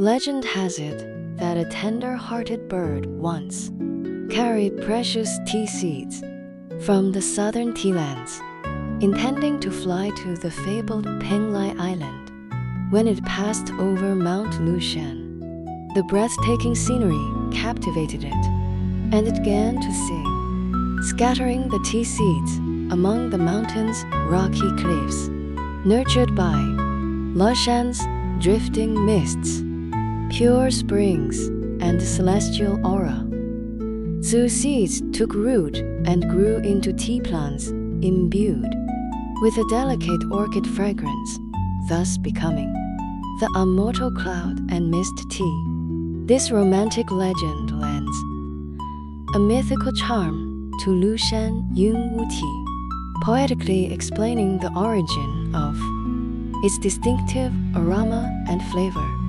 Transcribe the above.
Legend has it that a tender-hearted bird once carried precious tea seeds from the southern tea lands, intending to fly to the fabled Penglai Island. When it passed over Mount Lushan, the breathtaking scenery captivated it, and it began to sing, scattering the tea seeds among the mountain's rocky cliffs. Nurtured by Lushan's drifting mists, pure springs, and celestial aura, the seeds took root and grew into tea plants imbued with a delicate orchid fragrance, thus becoming the immortal cloud and mist tea. This romantic legend lends a mythical charm to Lushan Yunwu tea, poetically explaining the origin of its distinctive aroma and flavor.